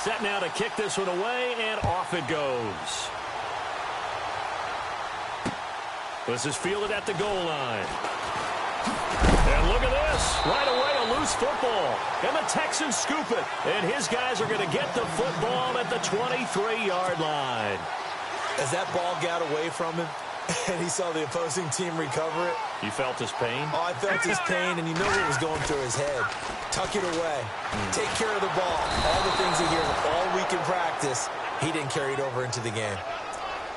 Set now to kick this one away, and off it goes. This is fielded at the goal line. And look at this. Right away, a loose football. And the Texans scoop it. And his guys are going to get the football at the 23-yard line. As that ball got away from him, and he saw the opposing team recover it. You felt his pain? Oh, I felt his pain, and you know what was going through his head. Tuck it away. Take care of the ball. All the things he hears all week in practice, he didn't carry it over into the game.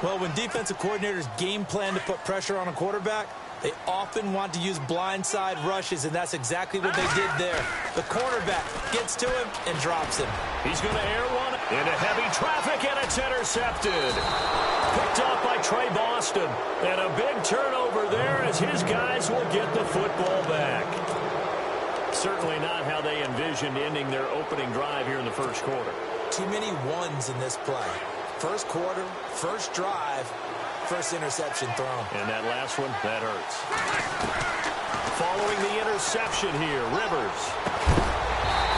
Well, when defensive coordinators game plan to put pressure on a quarterback, they often want to use blindside rushes, and that's exactly what they did there. The cornerback gets to him and drops him. He's going to air one into heavy traffic, and it's intercepted. Picked off by Trey Boston. And a big turnover there as his guys will get the football back. Certainly not how they envisioned ending their opening drive here in the first quarter. Too many ones in this play. First quarter, first drive, first interception thrown. And that last one, that hurts. Following the interception here, Rivers.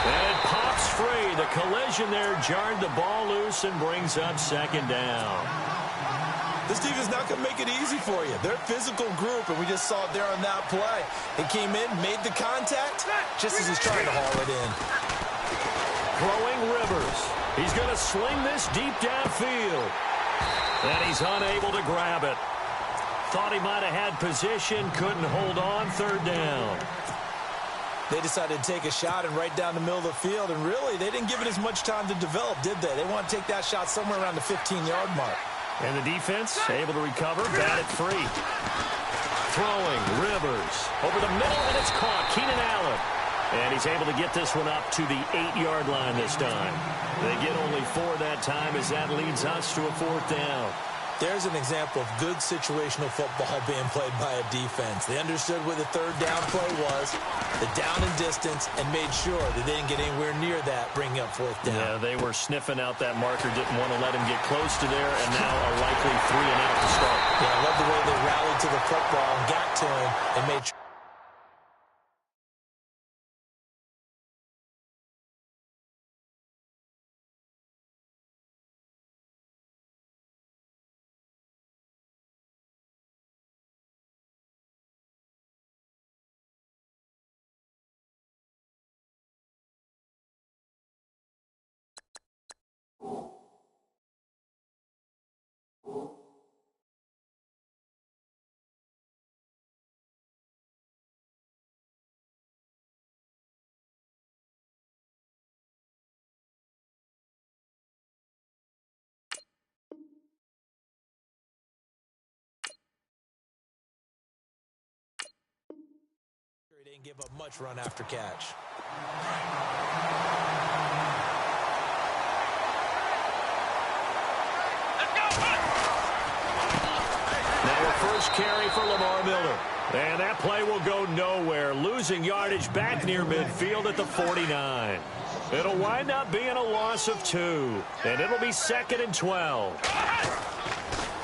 And it pops free. The collision there jarred the ball loose and brings up second down. This team is not going to make it easy for you. They're a physical group, and we just saw it there on that play. They came in, made the contact, just as he's trying to haul it in. Throwing Rivers. He's going to sling this deep downfield. And he's unable to grab it. Thought he might have had position, couldn't hold on, third down. They decided to take a shot and right down the middle of the field, and really, they didn't give it as much time to develop, did they? They want to take that shot somewhere around the 15-yard mark. And the defense able to recover, bat it free. Throwing, Rivers, over the middle, and it's caught. Keenan Allen. And he's able to get this one up to the 8-yard line this time. They get only 4 that time as that leads us to a fourth down. There's an example of good situational football being played by a defense. They understood what the third down play was, the down and distance, and made sure that they didn't get anywhere near that, bringing up fourth down. Yeah, they were sniffing out that marker, didn't want to let him get close to there, and now a likely 3 and out to start. Yeah, I love the way they rallied to the football and got to him and made sure. He didn't give up much run after catch. Now a first carry for Lamar Miller. And that play will go nowhere, losing yardage back near midfield at the 49. It'll wind up being a loss of 2, and it'll be 2nd and 12.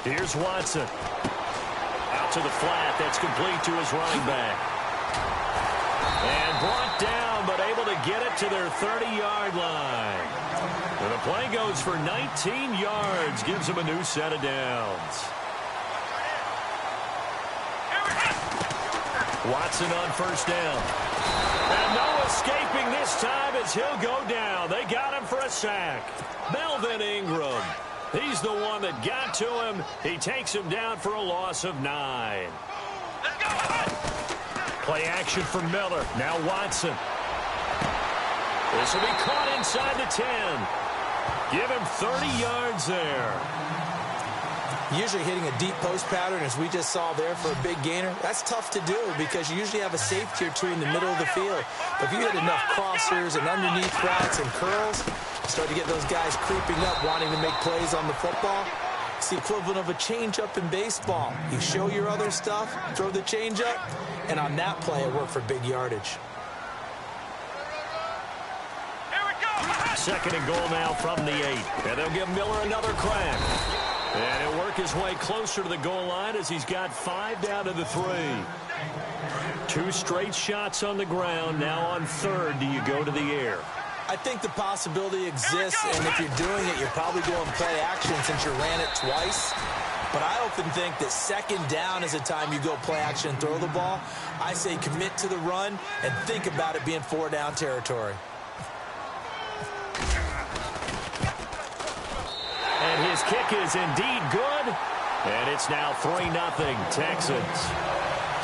Here's Watson. Out to the flat. That's complete to his running back. And brought down, but able to get it to their 30-yard line. And the play goes for 19 yards, gives them a new set of downs. Watson on first down. And no escaping this time as he'll go down. They got him for a sack. Melvin Ingram. He's the one that got to him. He takes him down for a loss of 9. Play action for Miller. Now Watson. This will be caught inside the 10. Give him 30 yards there. Usually hitting a deep post pattern, as we just saw there for a big gainer, that's tough to do because you usually have a safety or two in the middle of the field. But if you hit enough crossers and underneath routes and curls, you start to get those guys creeping up, wanting to make plays on the football. It's the equivalent of a changeup in baseball. You show your other stuff, throw the changeup, and on that play, it worked for big yardage. 2nd and goal now from the 8. And they'll give Miller another crack. And he'll work his way closer to the goal line as he's got 5 down to the 3. 2 straight shots on the ground. Now on 3rd, do you go to the air? I think the possibility exists, and if you're doing it, you're probably doing play action since you ran it twice. But I often think that second down is a time you go play action and throw the ball. I say commit to the run and think about it being 4-down territory. And his kick is indeed good. And it's now 3-0 Texans.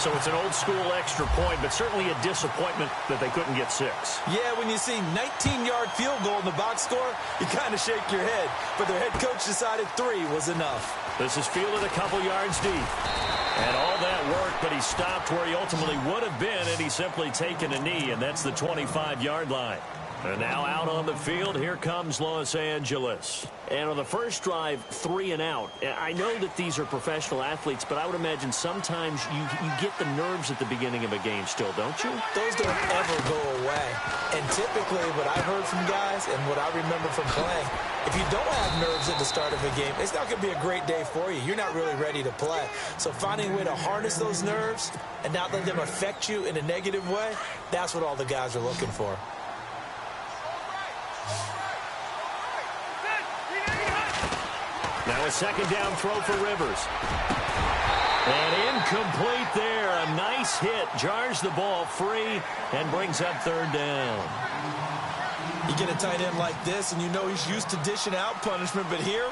So it's an old-school extra point, but certainly a disappointment that they couldn't get 6. Yeah, when you see 19-yard field goal in the box score, you kind of shake your head. But their head coach decided 3 was enough. This is fielded a couple yards deep. And all that worked, but he stopped where he ultimately would have been, and he's simply taken a knee, and that's the 25-yard line. And now out on the field, here comes Los Angeles. And on the first drive, 3 and out. I know that these are professional athletes, but I would imagine sometimes you get the nerves at the beginning of a game still, don't you? Those don't ever go away. And typically what I've heard from guys and what I remember from playing, if you don't have nerves at the start of a game, it's not going to be a great day for you. You're not really ready to play. So finding a way to harness those nerves and not let them affect you in a negative way, that's what all the guys are looking for. Now a second down throw for Rivers. And incomplete there. A nice hit. Jars the ball free and brings up 3rd down. You get a tight end like this, and you know he's used to dishing out punishment, but here,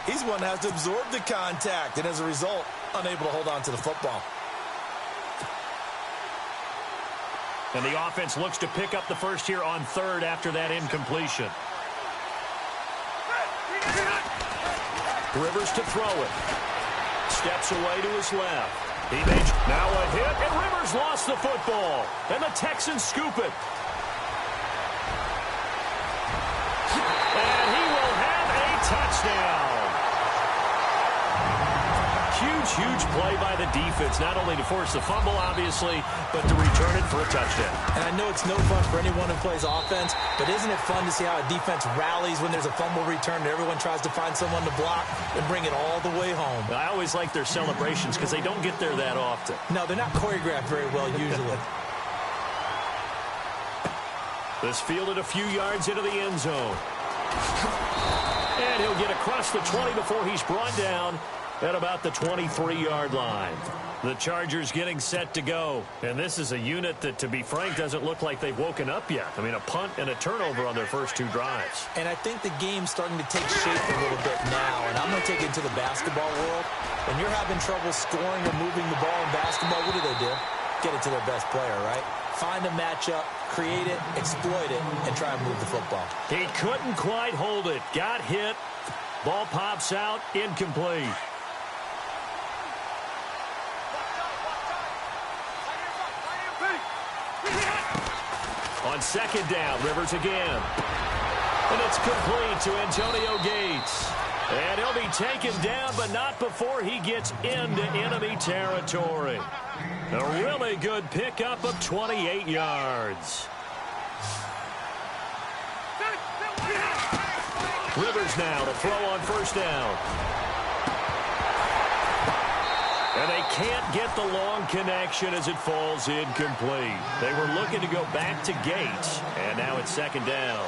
he's one that has to absorb the contact, and as a result, unable to hold on to the football. And the offense looks to pick up the first here on 3rd after that incompletion. Rivers to throw it. Steps away to his left. He made now a hit, and Rivers lost the football. And the Texans scoop it. And he will have a touchdown. Huge play by the defense, not only to force the fumble, obviously, but to return it for a touchdown. And I know it's no fun for anyone who plays offense, but isn't it fun to see how a defense rallies when there's a fumble return and everyone tries to find someone to block and bring it all the way home? I always like their celebrations because they don't get there that often. No, they're not choreographed very well usually. This fielded a few yards into the end zone. And he'll get across the 20 before he's brought down at about the 23-yard line. The Chargers getting set to go. And this is a unit that, to be frank, doesn't look like they've woken up yet. I mean, a punt and a turnover on their first 2 drives. And I think the game's starting to take shape a little bit now. And I'm going to take it to the basketball world. When you're having trouble scoring or moving the ball in basketball, what do? Get it to their best player, right? Find a matchup, create it, exploit it, and try and move the football. He couldn't quite hold it. Got hit. Ball pops out. Incomplete. On second down, Rivers again. And it's complete to Antonio Gates. And he'll be taken down, but not before he gets into enemy territory. A really good pickup of 28 yards. Rivers now to throw on first down. And they can't get the long connection as it falls incomplete. They were looking to go back to Gates, and now it's second down.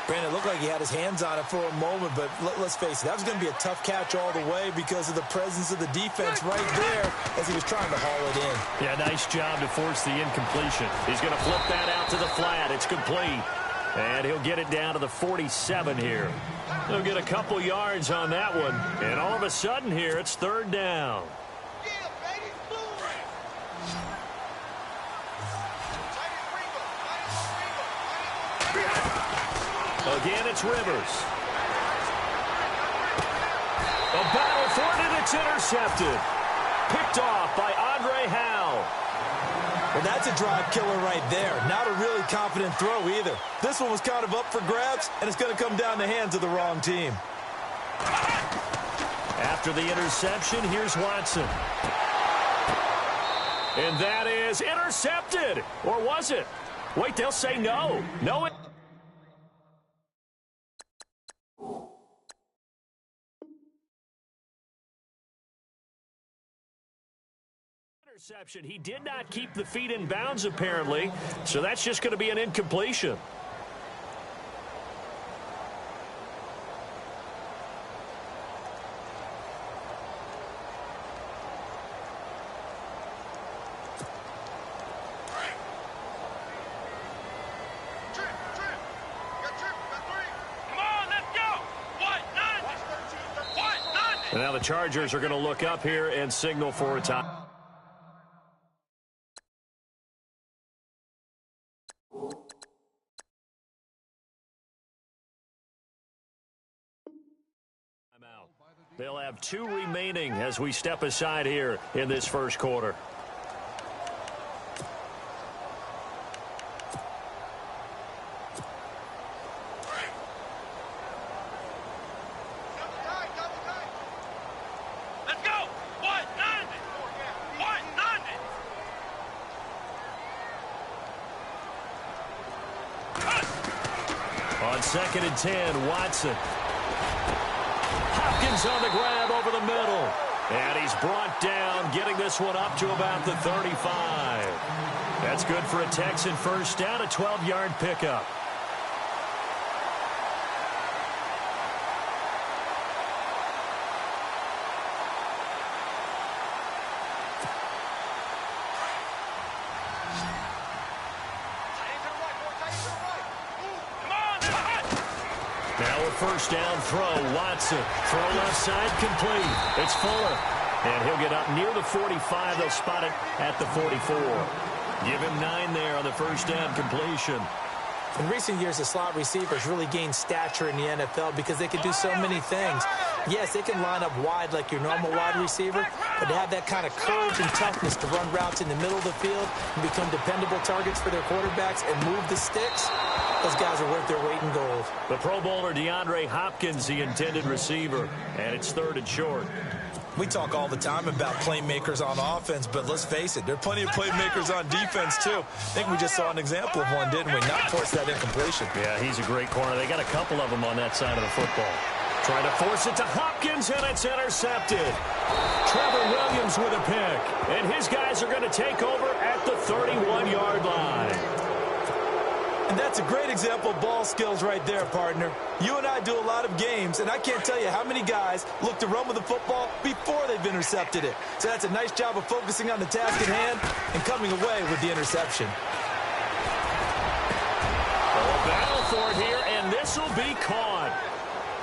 Brandon, it looked like he had his hands on it for a moment, but let's face it, that was going to be a tough catch all the way because of the presence of the defense right there as he was trying to haul it in. Yeah, nice job to force the incompletion. He's going to flip that out to the flat. It's complete. And he'll get it down to the 47 here. He'll get a couple yards on that one. And all of a sudden here, it's third down. Again, it's Rivers. A battle for it, and it's intercepted. Picked off by Andre Howe. Well, that's a drive killer right there. Not a really confident throw either. This one was kind of up for grabs, and it's going to come down the hands of the wrong team. After the interception, here's Watson. And that is intercepted. Or was it? Wait, they'll say no. No, it... Interception. He did not keep the feet in bounds, apparently, so that's just going to be an incompletion. And now the Chargers are going to look up here and signal for a time. They'll have 2 remaining as we step aside here in this first quarter. On 2nd and 10, Watson. Hopkins on the grab over the middle. And he's brought down, getting this one up to about the 35. That's good for a Texan first down, a 12-yard pickup. Now a first down throw. Watson. Throw left side complete. It's Fuller. And he'll get up near the 45. They'll spot it at the 44. Give him 9 there on the first down completion. In recent years, the slot receivers really gained stature in the NFL because they can do so many things. Yes, they can line up wide like your normal wide receiver, but to have that kind of courage and toughness to run routes in the middle of the field and become dependable targets for their quarterbacks and move the sticks, those guys are worth their weight in gold. The Pro Bowler DeAndre Hopkins, the intended receiver, and it's 3rd and short. We talk all the time about playmakers on offense, but let's face it, there are plenty of playmakers on defense, too. I think we just saw an example of one, didn't we? Not force that incompletion. Yeah, he's a great corner. They got a couple of them on that side of the football. Trying to force it to Hopkins, and it's intercepted. Trevor Williams with a pick, and his guys are going to take over at the 31-yard line. And that's a great example of ball skills right there, partner. You and I do a lot of games, and I can't tell you how many guys look to run with the football before they've intercepted it. So that's a nice job of focusing on the task at hand and coming away with the interception. A battle for it here, and this will be caught.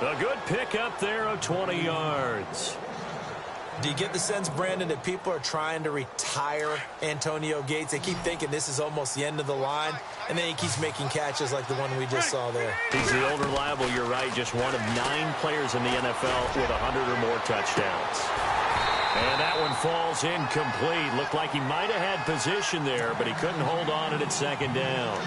A good pickup there of 20 yards. Do you get the sense, Brandon, that people are trying to retire Antonio Gates? They keep thinking this is almost the end of the line, and then he keeps making catches like the one we just saw there. He's the old reliable, you're right, just one of 9 players in the NFL with 100 or more touchdowns. And that one falls incomplete. Looked like he might have had position there, but he couldn't hold on it at 2nd down.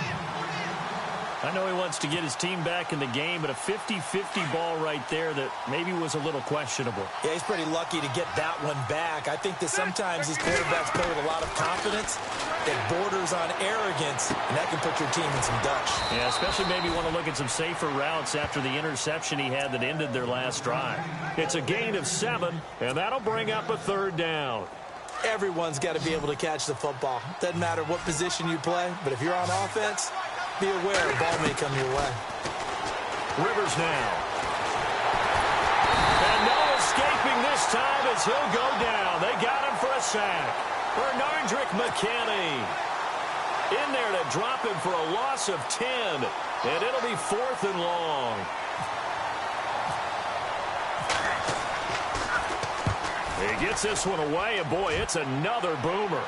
I know he wants to get his team back in the game, but a 50-50 ball right there that maybe was a little questionable. Yeah, he's pretty lucky to get that one back. I think that sometimes these quarterbacks play with a lot of confidence that borders on arrogance, and that can put your team in some Dutch. Yeah, especially maybe want to look at some safer routes after the interception he had that ended their last drive. It's a gain of 7, and that'll bring up a 3rd down. Everyone's got to be able to catch the football. Doesn't matter what position you play, but if you're on offense, be aware a ball may come your way. Rivers now. And no escaping this time as he'll go down. They got him for a sack. Bernardrick McKinney in there to drop him for a loss of 10. And it'll be 4th and long. He gets this one away, and boy, it's another boomer.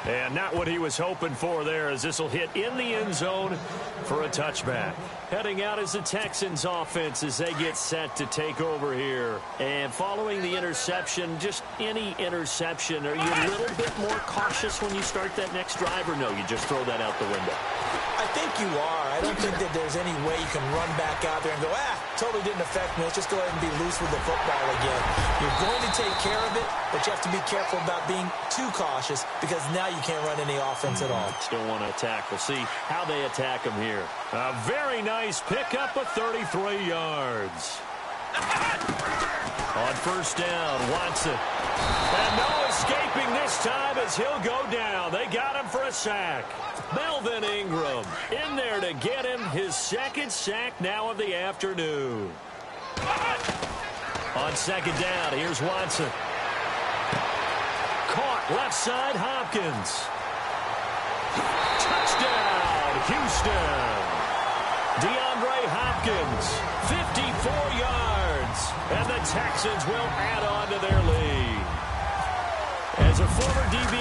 And not what he was hoping for there, as this will hit in the end zone for a touchback. Heading out is the Texans offense as they get set to take over here. And following the interception, just any interception, are you a little bit more cautious when you start that next drive, or no, you just throw that out the window? I think you are. I don't think that there's any way you can run back out there and go, totally didn't affect me. Let's just go ahead and be loose with the football again. You're going to take care of it, but you have to be careful about being too cautious because now you can't run any offense at all. Still want to attack. We'll see how they attack him here. A very nice pickup of 33 yards. On first down, Watson. And no escaping this time as he'll go down. They got him for a sack. Melvin Ingram in there to get him his 2nd sack now of the afternoon. On 2nd down, here's Watson. Caught left side, Hopkins. Touchdown, Houston. DeAndre Hopkins, 54 yards. And the Texans will add on to their lead. As a former DB,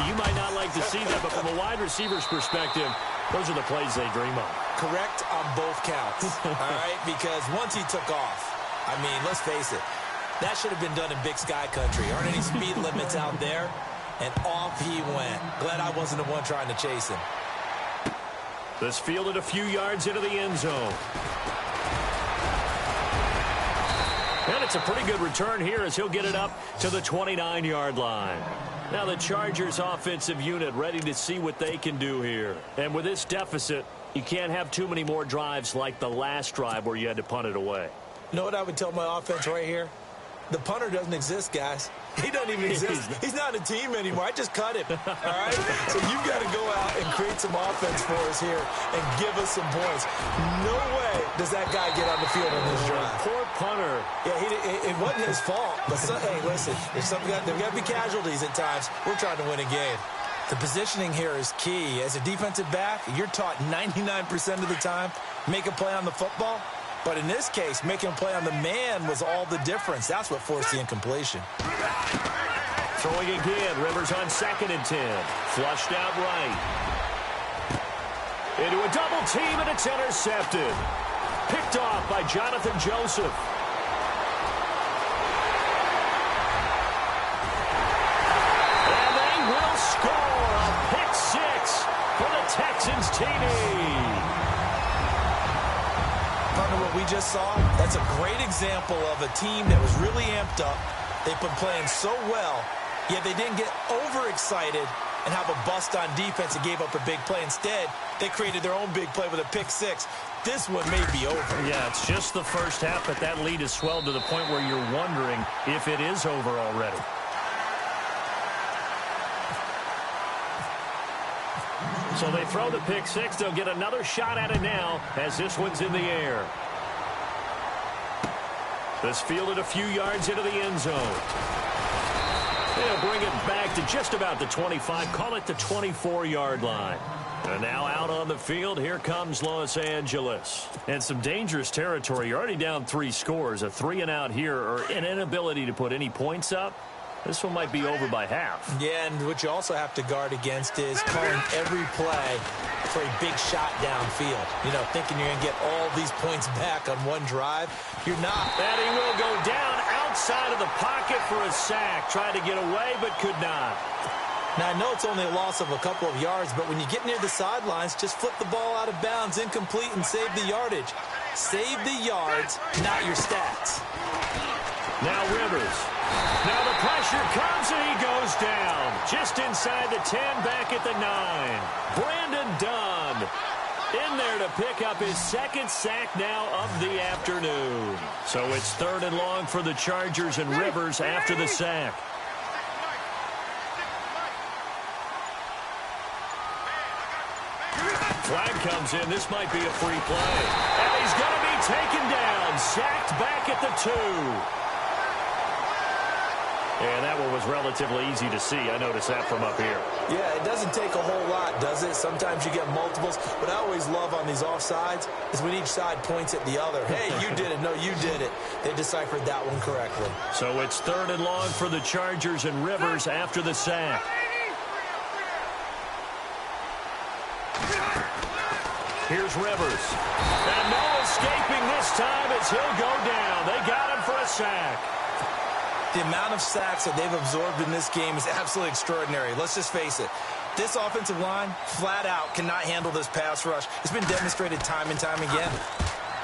you might not like to see that, but from a wide receiver's perspective, those are the plays they dream of. Correct on both counts, all right? Because once he took off, I mean, let's face it, that should have been done in Big Sky Country. Aren't any speed limits out there? And off he went. Glad I wasn't the one trying to chase him. This fielded a few yards into the end zone. And it's a pretty good return here as he'll get it up to the 29-yard line. Now the Chargers offensive unit ready to see what they can do here. And with this deficit, you can't have too many more drives like the last drive where you had to punt it away. You know what I would tell my offense right here? The punter doesn't exist, guys. He doesn't even exist. He's not a team anymore. I just cut him, all right? So you've got to go out and create some offense for us here and give us some points. No way does that guy get on the field on this drive. Poor punter. Yeah, it wasn't his fault. But, hey, listen, there's got to be casualties at times. We're trying to win a game. The positioning here is key. As a defensive back, you're taught 99% of the time, make a play on the football. But in this case, making a play on the man was all the difference. That's what forced the incompletion. Throwing again. Rivers on 2nd and 10. Flushed out right. Into a double team, and it's intercepted. Picked off by Jonathan Joseph. And they will score a pick six for the Texans TD. Partner, what we just saw, that's a great example of a team that was really amped up. They've been playing so well, yet they didn't get overexcited and have a bust on defense and gave up a big play. Instead, they created their own big play with a pick six. This one may be over. Yeah, it's just the first half, but that lead has swelled to the point where you're wondering if it is over already. So they throw the pick six. They'll get another shot at it now as this one's in the air. This fielded a few yards into the end zone. They'll bring it back to just about the 25. Call it the 24-yard line. And now out on the field, here comes Los Angeles. And some dangerous territory. You're already down 3 scores. A 3-and-out here or an inability to put any points up. This one might be over by half. Yeah, and what you also have to guard against is calling every play for a big shot downfield. You know, thinking you're going to get all these points back on one drive. You're not. And he will go down outside of the pocket for a sack. Tried to get away, but could not. Now, I know it's only a loss of a couple of yards, but when you get near the sidelines, just flip the ball out of bounds, incomplete, and save the yardage. Save the yards, not your stats. Now Rivers. Now the pressure comes and he goes down. Just inside the 10, back at the 9. Brandon Dunn in there to pick up his 2nd sack now of the afternoon. So it's 3rd and long for the Chargers and Rivers after the sack. Flag comes in. This might be a free play. And he's going to be taken down. Sacked back at the 2. And that one was relatively easy to see. I noticed that from up here. Yeah, it doesn't take a whole lot, does it? Sometimes you get multiples. What I always love on these offsides is when each side points at the other. Hey, you did it. No, you did it. They deciphered that one correctly. So it's 3rd and long for the Chargers and Rivers after the sack. Here's Rivers. And no escaping this time as he'll go down. They got him for a sack. The amount of sacks that they've absorbed in this game is absolutely extraordinary. Let's just face it. This offensive line, flat out, cannot handle this pass rush. It's been demonstrated time and time again.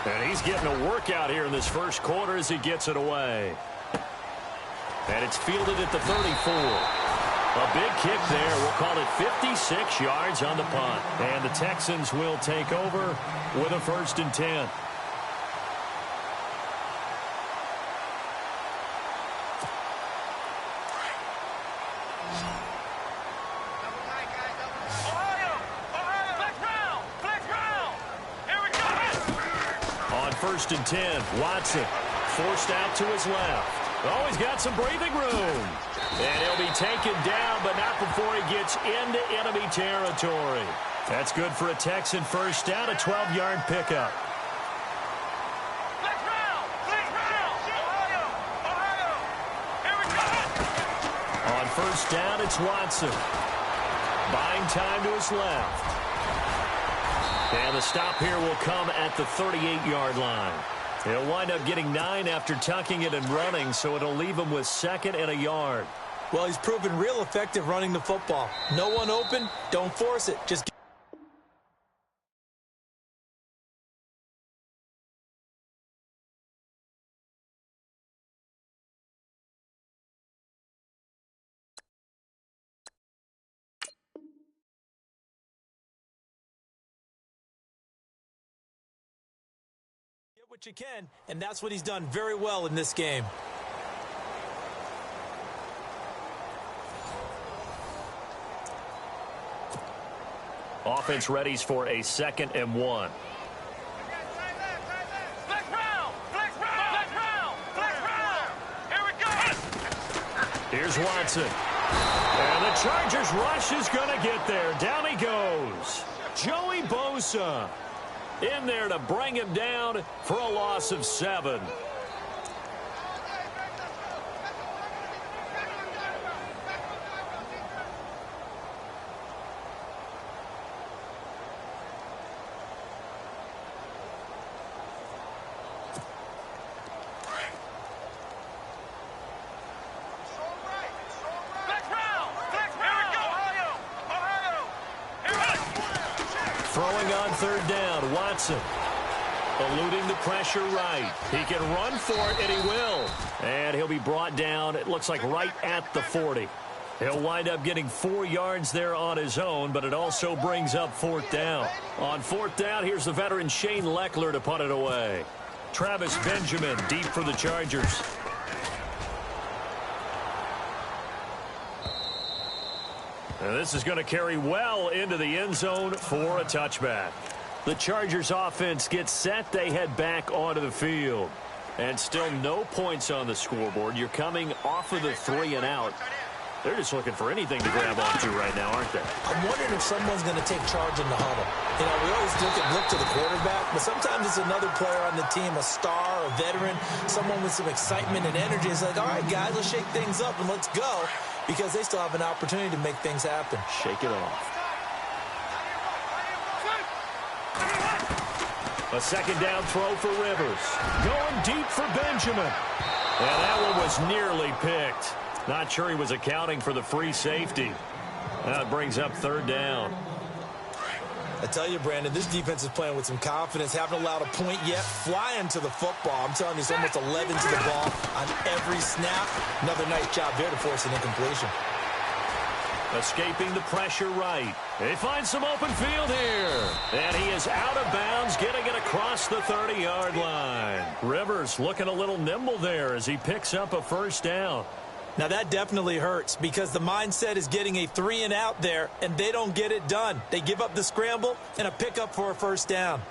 And he's getting a workout here in this first quarter as he gets it away. And it's fielded at the 34. A big kick there. We'll call it 56 yards on the punt. And the Texans will take over with a 1st and 10. On 1st and 10, Watson forced out to his left. Oh, he's got some breathing room. And he'll be taken down, but not before he gets into enemy territory. That's good for a Texan first down, a 12-yard pickup. On first down, it's Watson. Buying time to his left. And the stop here will come at the 38-yard line. He'll wind up getting 9 after tucking it and running, so it'll leave him with 2nd and a yard. Well, he's proven real effective running the football. No one open, don't force it. Just get what you can, and that's what he's done very well in this game. Offense readies for a 2nd and 1. Here's Watson. And the Chargers rush is going to get there. Down he goes. Joey Bosa in there to bring him down for a loss of 7. Throwing on 3rd down, Watson. Eluding the pressure right. He can run for it, and he will. And he'll be brought down, it looks like right at the 40. He'll wind up getting 4 yards there on his own, but it also brings up 4th down. On 4th down, here's the veteran Shane Leckler to punt it away. Travis Benjamin deep for the Chargers. And this is going to carry well into the end zone for a touchback. The Chargers offense gets set. They head back onto the field. And still no points on the scoreboard. You're coming off of the 3 and out. They're just looking for anything to grab onto right now, aren't they? I'm wondering if someone's going to take charge in the huddle. You know, we always look to the quarterback, but sometimes it's another player on the team, a star, a veteran, someone with some excitement and energy. It's like, all right, guys, let's shake things up and let's go, because they still have an opportunity to make things happen. Shake it off. A 2nd down throw for Rivers. Going deep for Benjamin. And that one was nearly picked. Not sure he was accounting for the free safety. That brings up 3rd down. I tell you, Brandon, this defense is playing with some confidence. Haven't allowed a point yet. Flying to the football. I'm telling you, it's almost 11 to the ball on every snap. Another nice job there to force an incompletion. Escaping the pressure right. They find some open field here. And he is out of bounds, getting it across the 30-yard line. Rivers looking a little nimble there as he picks up a 1st down. Now, that definitely hurts because the mindset is getting a 3 and out there, and they don't get it done. They give up the scramble and a pickup for a 1st down.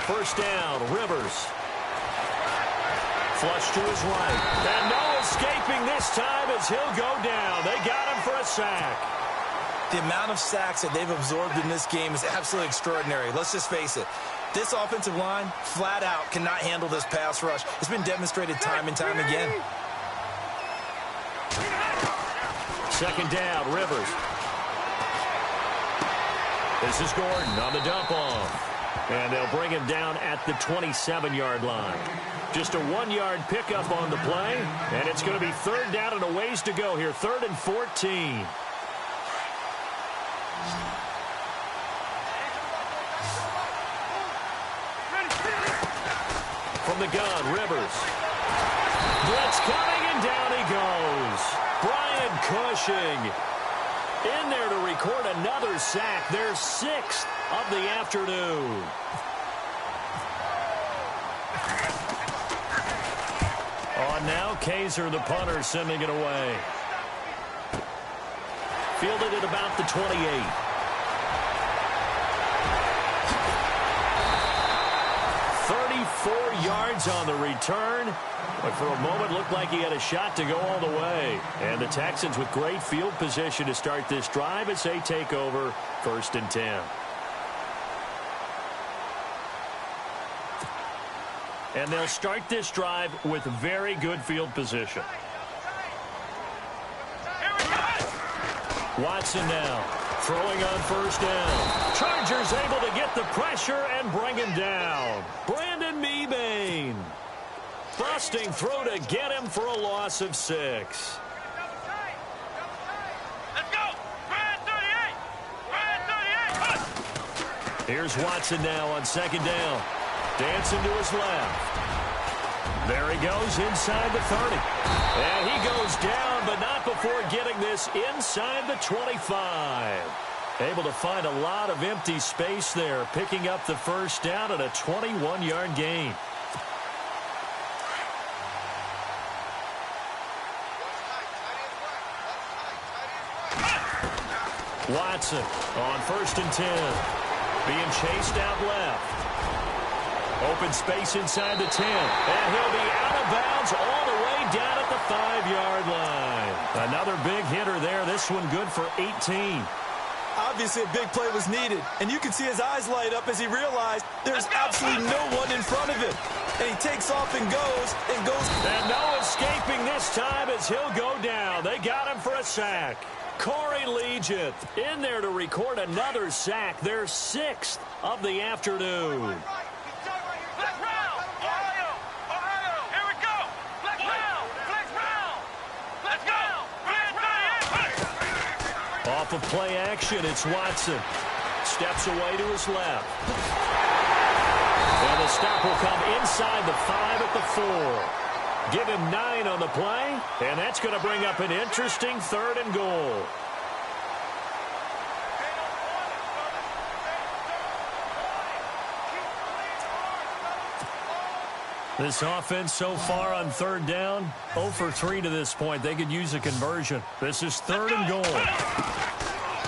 First down, Rivers. Flush to his right. And no escaping this time as he'll go down. They got him for a sack. The amount of sacks that they've absorbed in this game is absolutely extraordinary. Let's just face it. This offensive line, flat out, cannot handle this pass rush. It's been demonstrated time and time again. 2nd down, Rivers. This is Gordon on the dump off. And they'll bring him down at the 27-yard line. Just a 1-yard pickup on the play. And it's going to be 3rd down and a ways to go here. 3rd and 14. From the gun, Rivers. Blitz coming, and down he goes. Brian Cushing in there to record another sack. Their 6th of the afternoon. On now, Kaiser, the punter, sending it away. Fielded at about the 28. 4 yards on the return. But for a moment, looked like he had a shot to go all the way. And the Texans with great field position to start this drive as they take over 1st and 10. And they'll start this drive with very good field position. Watson now throwing on 1st down. Chargers able to get the pressure and bring him down. Brandon Mebane. Busting through to get him for a loss of 6. Let's go! Brand 38! Brand 38! Here's Watson now on 2nd down. Dancing to his left. There he goes inside the 30. And he goes down, but not before getting this inside the 25. Able to find a lot of empty space there, picking up the 1st down at a 21-yard gain. Watson on 1st and 10. Being chased out left. Open space inside the 10. And he'll be out of bounds all the way down at the 5-yard line. Another big hitter there. This one good for 18. Obviously, a big play was needed. And you can see his eyes light up as he realized there's absolutely no one in front of him. And he takes off and goes. And no escaping this time as he'll go down. They got him for a sack. Corey Legent in there to record another sack. Their 6th of the afternoon. Off of play action, it's Watson. Steps away to his left. And the stop will come inside the 5 at the 4. Give him 9 on the play, and that's going to bring up an interesting 3rd and goal. This offense so far on 3rd down, 0 for 3 to this point. They could use a conversion. This is 3rd and goal.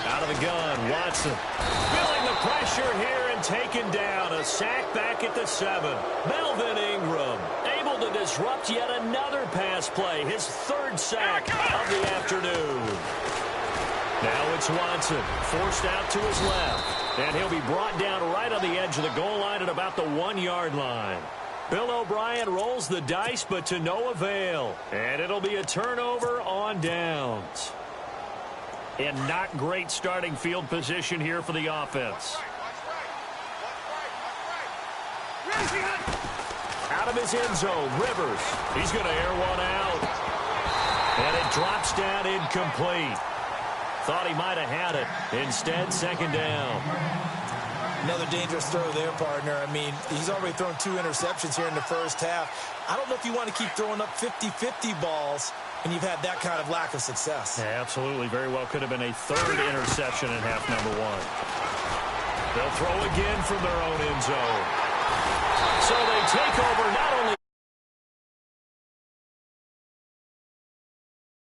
Out of the gun, Watson. Feeling the pressure here and taken down. A sack back at the 7. Melvin Ingram able to disrupt yet another pass play. His 3rd sack of the afternoon. Now it's Watson, forced out to his left. And he'll be brought down right on the edge of the goal line at about the 1-yard line. Bill O'Brien rolls the dice, but to no avail. And it'll be a turnover on downs. And not great starting field position here for the offense. Out of his end zone, Rivers. He's going to air one out. And it drops down incomplete. Thought he might have had it. Instead, 2nd down. Another dangerous throw there, partner. I mean, he's already thrown 2 interceptions here in the 1st half. I don't know if you want to keep throwing up 50-50 balls when you've had that kind of lack of success. Yeah, absolutely. Very well could have been a 3rd interception in half number 1. They'll throw again from their own end zone. So they take over not only